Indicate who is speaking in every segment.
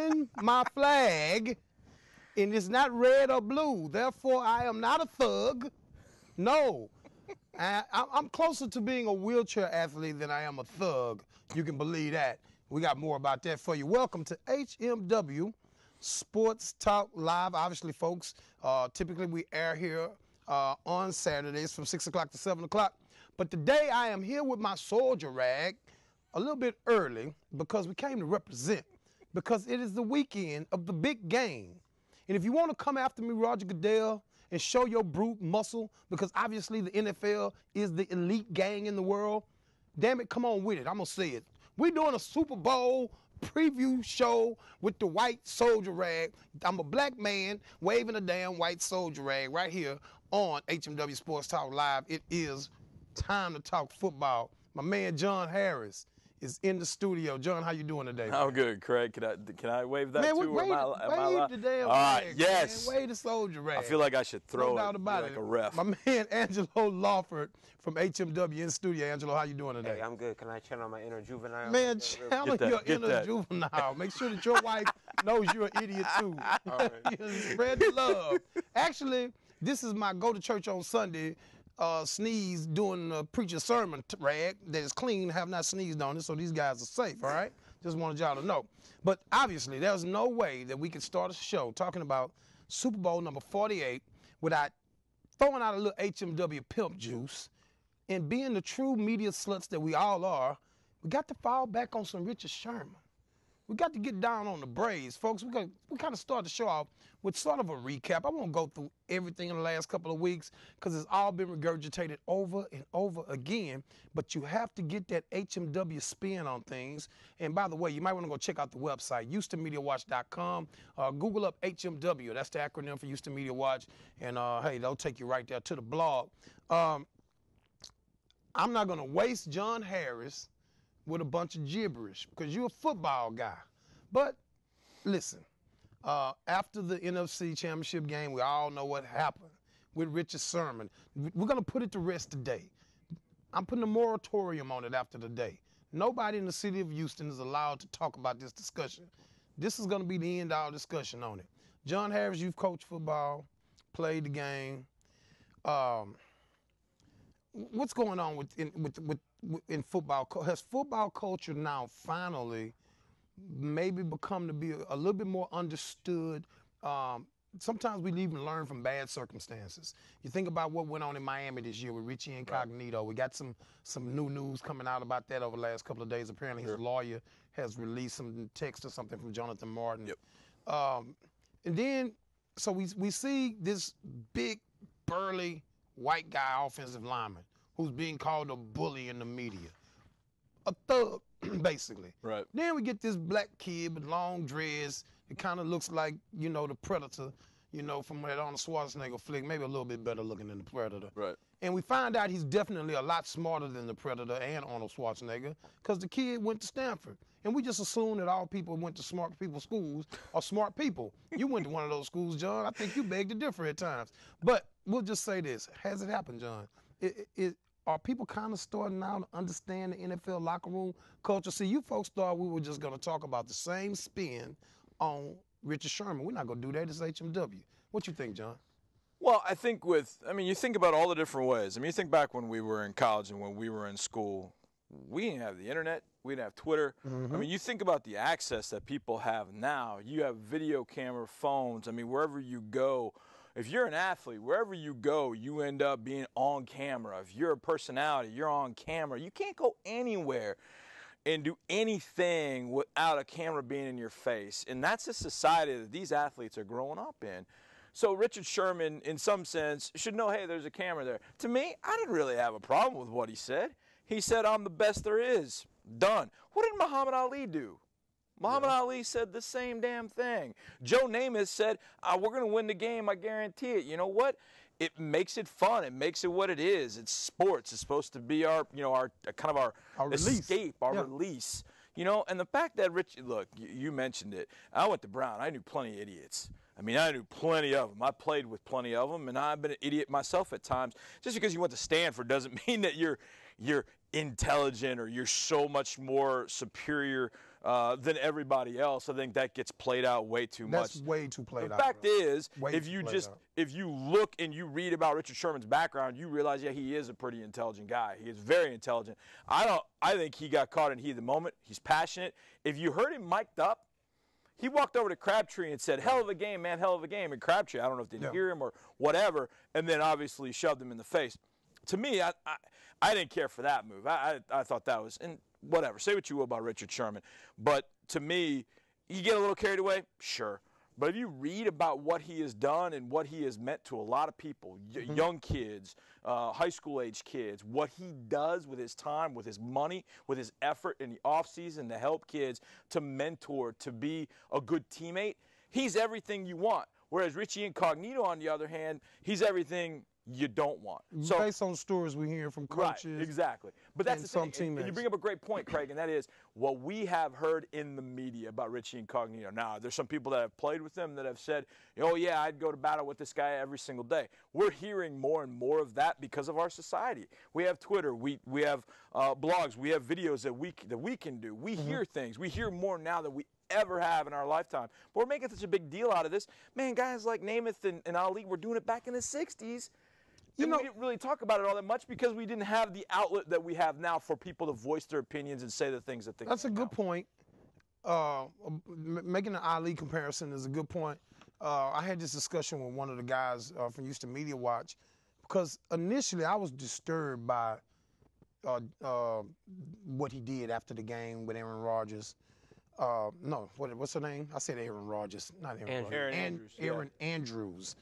Speaker 1: flying my flag, and it's not red or blue. Therefore, I am not a thug. No. I'm closer to being a wheelchair athlete than I am a thug. You can believe that. We got more about that for you. Welcome to HMW Sports Talk Live. Obviously, folks, typically we air here on Saturdays from 6 o'clock to 7 o'clock. But today I am here with my soldier rag a little bit early because we came to represent, because it is the weekend of the big game. And if you want to come after me, Roger Goodell, and show your brute muscle, because obviously the NFL is the elite gang in the world, damn it, come on with it. I'm going to say it. We're doing a Super Bowl preview show with the white soldier rag. I'm a black man waving a damn white soldier rag right here on HMW Sports Talk Live. It is time to talk football. My man John Harris is in the studio. John, how you doing today?
Speaker 2: I'm good, Craig. Can I wave that
Speaker 1: man,
Speaker 2: too?
Speaker 1: Wave the damn rag,
Speaker 2: yes.
Speaker 1: Man. Wave the soldier rag.
Speaker 2: I feel like I should throw
Speaker 1: no doubt about
Speaker 2: like
Speaker 1: it.
Speaker 2: a ref.
Speaker 1: My man Angelo Lawford from HMW in studio. Angelo, how you doing today?
Speaker 3: Hey, I'm good. Can I channel my inner juvenile?
Speaker 1: Man, channel your inner juvenile. Make sure that your wife knows you're an idiot too.
Speaker 2: All right.
Speaker 1: Spread the love. Actually, this is my go to church on Sunday. Sneeze doing a preacher's sermon rag that is clean, have not sneezed on it, so these guys are safe, all right? Just wanted y'all to know. But obviously, there's no way that we could start a show talking about Super Bowl number 48 without throwing out a little HMW pimp juice and being the true media sluts that we all are. We got to fall back on some Richard Sherman. We got to get down on the Braves, folks. We kind of start the show off with sort of a recap. I won't go through everything in the last couple of weeks because it's all been regurgitated over and over again. But you have to get that HMW spin on things. And by the way, you might want to go check out the website, HoustonMediaWatch.com. Google up HMW. That's the acronym for Houston Media Watch. And, hey, they'll take you right there to the blog. I'm not going to waste John Harris with a bunch of gibberish because you're a football guy. But listen, after the NFC Championship game, we all know what happened with Richard Sherman. We're going to put it to rest today. I'm putting a moratorium on it after today. Nobody in the city of Houston is allowed to talk about this discussion. This is going to be the end-all discussion on it. John Harris, you've coached football, played the game. What's going on in football? Has football culture now finally maybe become to be a little bit more understood? Sometimes we even learn from bad circumstances. You think about what went on in Miami this year with Richie Incognito. Right. We got some new news coming out about that over the last couple of days. Apparently his lawyer has released some text or something from Jonathan Martin. Yep. And then, so we see this big, burly, white guy offensive lineman who's being called a bully in the media. A thug, basically. Right. Then we get this black kid with long dreads. It kind of looks like, you know, the Predator, you know, from that Arnold Schwarzenegger flick, maybe a little bit better looking than the Predator. Right. And we find out he's definitely a lot smarter than the Predator and Arnold Schwarzenegger because the kid went to Stanford. And we just assume that all people who went to smart people schools are smart people. You went to one of those schools, John. I think you beg to differ at times. But we'll just say this. Has it happened, John? Are people kind of starting now to understand the NFL locker room culture? See, you folks thought we were just going to talk about the same spin on Richard Sherman. We're not going to do that. It's HMW. What you think, John?
Speaker 2: Well, I think you think about all the different ways. I mean, you think back when we were in college and when we were in school, we didn't have the internet. We didn't have Twitter. Mm-hmm. I mean, you think about the access that people have now. You have video camera phones. I mean, wherever you go, if you're an athlete, wherever you go, you end up being on camera. If you're a personality, you're on camera. You can't go anywhere and do anything without a camera being in your face. And that's the society that these athletes are growing up in. So Richard Sherman, in some sense, should know, hey, there's a camera there. To me, I didn't really have a problem with what he said. He said, I'm the best there is. Done. What did Muhammad Ali do? Muhammad Ali said the same damn thing. Joe Namath said, we're going to win the game, I guarantee it. You know what? It makes it fun. It makes it what it is. It's sports. It's supposed to be our escape, our release. You know, and the fact that look, you mentioned it. I went to Brown. I knew plenty of idiots. I mean, I knew plenty of them. I played with plenty of them, and I've been an idiot myself at times. Just because you went to Stanford doesn't mean that you're intelligent or you're so much more superior than everybody else. I think that gets played out way too much.
Speaker 1: That's way too played
Speaker 2: The
Speaker 1: out.
Speaker 2: fact is,
Speaker 1: Way
Speaker 2: if
Speaker 1: too
Speaker 2: you
Speaker 1: played
Speaker 2: just
Speaker 1: out.
Speaker 2: if you look and you read about Richard Sherman's background, you realize, yeah, he is a pretty intelligent guy. He is very intelligent. I think he got caught in heat of the moment. He's passionate. If you heard him mic'd up, he walked over to Crabtree and said, "Hell of a game, man, hell of a game." And Crabtree, I don't know if they didn't hear him or whatever, and then obviously shoved him in the face. To me, I didn't care for that move. I thought that was, and whatever. Say what you will about Richard Sherman, but to me, you get a little carried away, sure. But if you read about what he has done and what he has meant to a lot of people, young kids, high school age kids, what he does with his time, with his money, with his effort in the offseason to help kids, to mentor, to be a good teammate, he's everything you want. Whereas Richie Incognito, on the other hand, he's everything you don't want.
Speaker 1: So, based on stories we hear from coaches.
Speaker 2: Right, exactly. But that's the thing.
Speaker 1: Teammates.
Speaker 2: And you bring up a great point, Craig, and that is what we have heard in the media about Richie Incognito. Now, there's some people that have played with him that have said, oh, yeah, I'd go to battle with this guy every single day. We're hearing more and more of that because of our society. We have Twitter. We have blogs. We have videos that we can do. We hear things. We hear more now than we ever have in our lifetime. But we're making such a big deal out of this. Man, guys like Namath and Ali were doing it back in the 60s. We didn't really talk about it all that much because we didn't have the outlet that we have now for people to voice their opinions and say the things that they
Speaker 1: That's a good point. Making the Ali comparison is a good point. I had this discussion with one of the guys from Houston Media Watch because initially I was disturbed by what he did after the game with Aaron Rodgers. No, what's her name? I said Aaron Rodgers, not Aaron Rodgers.
Speaker 2: Aaron Andrews.
Speaker 1: Aaron Andrews.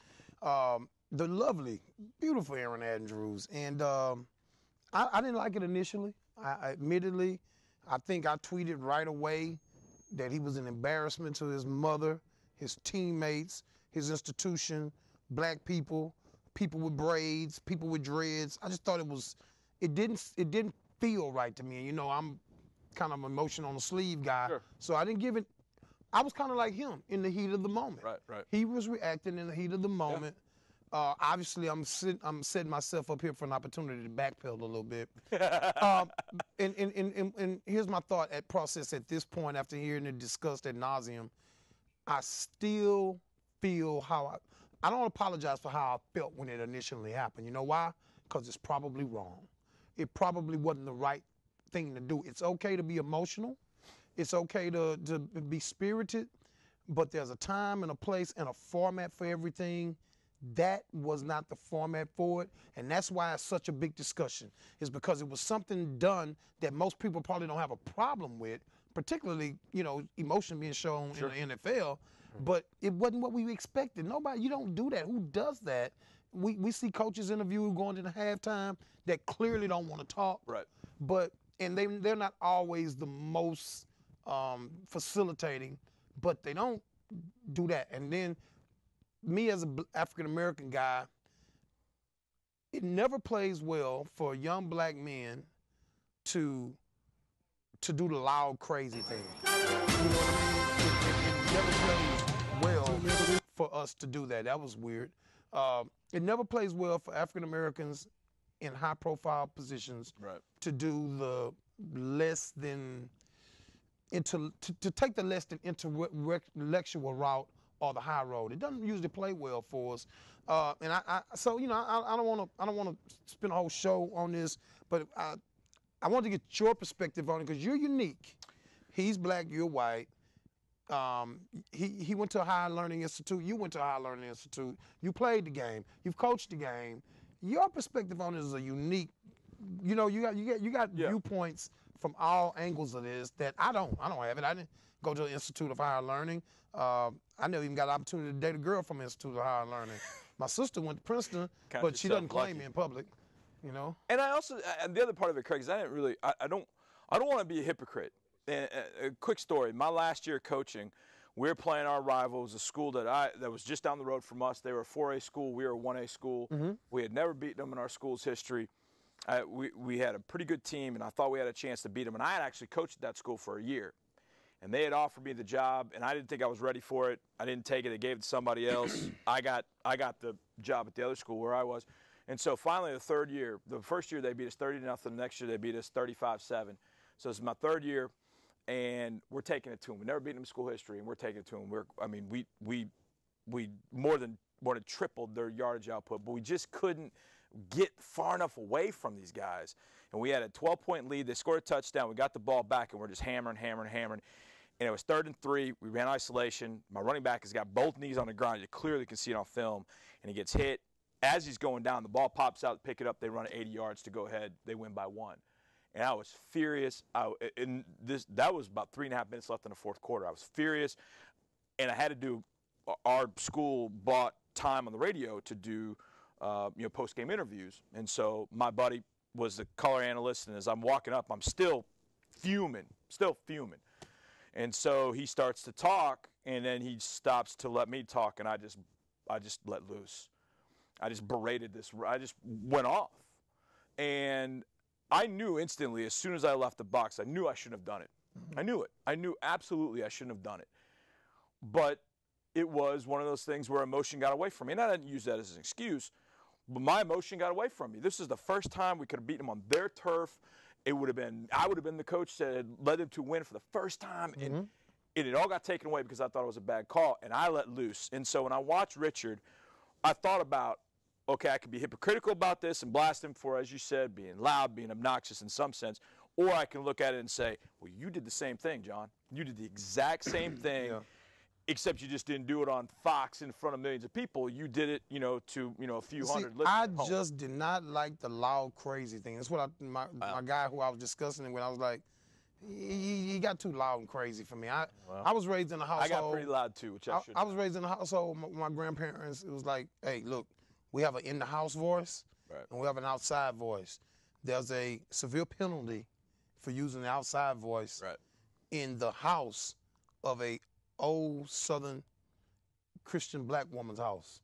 Speaker 1: The lovely, beautiful Aaron Andrews. And I didn't like it initially. Admittedly, I think I tweeted right away that he was an embarrassment to his mother, his teammates, his institution, black people, people with braids, people with dreads. I just thought it didn't feel right to me. And, I'm kind of an emotion on the sleeve guy.
Speaker 2: Sure.
Speaker 1: So I didn't give it. I was kind of like him in the heat of the moment.
Speaker 2: Right.
Speaker 1: He was reacting in the heat of the moment. Yeah. Obviously, I'm setting myself up here for an opportunity to backpedal a little bit. And here's my thought process at this point after hearing it discussed ad nauseum. I still feel I don't apologize for how I felt when it initially happened. You know why? Because it's probably wrong. It probably wasn't the right thing to do. It's okay to be emotional. It's okay to be spirited. But there's a time and a place and a format for everything. That was not the format for it, and that's why it's such a big discussion, is because it was something done that most people probably don't have a problem with, particularly, emotion being shown in the NFL, but it wasn't what we expected. You don't do that. Who does that? We see coaches interview going into halftime that clearly don't want to talk.
Speaker 2: Right.
Speaker 1: And they're not always the most facilitating, but they don't do that. And then me as an African-American guy, it never plays well for young black men to do the loud, crazy thing. You know what I mean? It never plays well for us to do that. That was weird. It never plays well for African-Americans in high-profile positions to do the less than to take the less than intellectual route or the high road. It doesn't usually play well for us. And I don't want to spend a whole show on this, but I want to get your perspective on it because you're unique. He's black, you're white. He went to a higher learning institute. You went to a higher learning institute. You played the game. You've coached the game. Your perspective on it is a unique. You got viewpoints from all angles of this that I don't have it. I didn't go to the Institute of Higher Learning. I never even got an opportunity to date a girl from the Institute of Higher Learning. My sister went to Princeton, but she doesn't claim me in public.
Speaker 2: And I also, and the other part of it, Craig, is I don't want to be a hypocrite. And a quick story. My last year coaching, we were playing our rivals, a school that was just down the road from us. They were a 4A school. We were a 1A school. Mm-hmm. We had never beaten them in our school's history. We had a pretty good team, and I thought we had a chance to beat them. And I had actually coached at that school for a year. And they had offered me the job, and I didn't think I was ready for it. I didn't take it. They gave it to somebody else. I got the job at the other school where I was. And so finally the third year, the first year they beat us 30-0. The next year they beat us 35-7. So it's my third year. and we're taking it to him. We never beaten him in school history, and we're taking it to him. We more than tripled their yardage output, but we just couldn't get far enough away from these guys. And we had a 12-point lead. They scored a touchdown. We got the ball back, and we're just hammering. And it was 3rd and 3. We ran isolation. My running back has got both knees on the ground. You clearly can see it on film. And he gets hit. As he's going down, the ball pops out, pick it up. They run 80 yards to go ahead. They win by 1. And I was furious. That was about 3.5 minutes left in the fourth quarter. I was furious. And I had to do – our school bought time on the radio to do post-game interviews. And so my buddy was the color analyst. And as I'm walking up, I'm still fuming. And so he starts to talk, and then he stops to let me talk, and I just let loose. I just berated this. I just went off. And I knew instantly, as soon as I left the box, I knew I shouldn't have done it. I knew it. I knew absolutely I shouldn't have done it. But it was one of those things where emotion got away from me. And I didn't use that as an excuse, but my emotion got away from me. This is the first time we could have beaten them on their turf. I would have been the coach that had led them to win for the first time, and it all got taken away because I thought it was a bad call, and I let loose. And so when I watched Richard, I thought about, okay, I could be hypocritical about this and blast him for, as you said, being loud, being obnoxious in some sense, or I can look at it and say, well, you did the same thing, John. You did the exact same thing. Except you just didn't do it on Fox in front of millions of people. You did it, to a few hundred listeners.
Speaker 1: I just did not like the loud, crazy thing. That's what my guy who I was discussing it with, I was like, he got too loud and crazy for me. I was raised in a household.
Speaker 2: I got pretty loud too, which I should.
Speaker 1: I was raised in a household with my grandparents. It was like, hey, look, we have an in-the-house voice, and we have an outside voice. There's a severe penalty for using the outside voice in the house of a old Southern Christian black woman's house.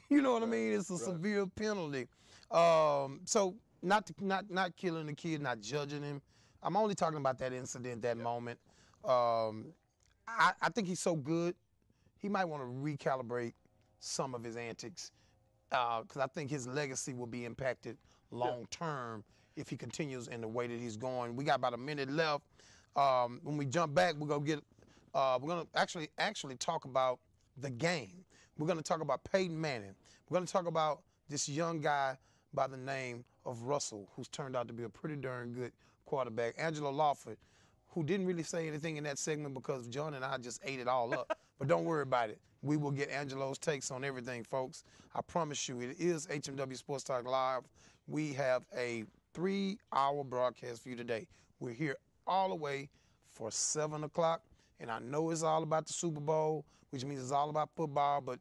Speaker 1: You know what I mean? It's a severe penalty. So not killing the kid, not judging him. I'm only talking about that incident, that moment. I think he's so good, he might want to recalibrate some of his antics because I think his legacy will be impacted long term if he continues in the way that he's going. We got about a minute left. When we jump back, we're gonna get. We're going to actually talk about the game. We're going to talk about Peyton Manning. We're going to talk about this young guy by the name of Russell, who's turned out to be a pretty darn good quarterback. Angelo Lawford, who didn't really say anything in that segment because John and I just ate it all up. But don't worry about it. We will get Angelo's takes on everything, folks. I promise you, it is HMW Sports Talk Live. We have a 3-hour broadcast for you today. We're here all the way for 7 o'clock. And I know it's all about the Super Bowl, which means it's all about football, but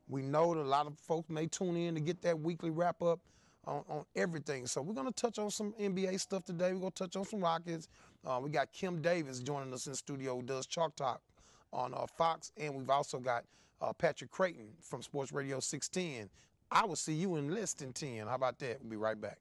Speaker 1: we know that a lot of folks may tune in to get that weekly wrap-up on everything. So we're going to touch on some NBA stuff today. We're going to touch on some Rockets. We got Kim Davis joining us in the studio who does Chalk Talk on Fox, and we've also got Patrick Creighton from Sports Radio 610. I will see you in less than 10. How about that? We'll be right back.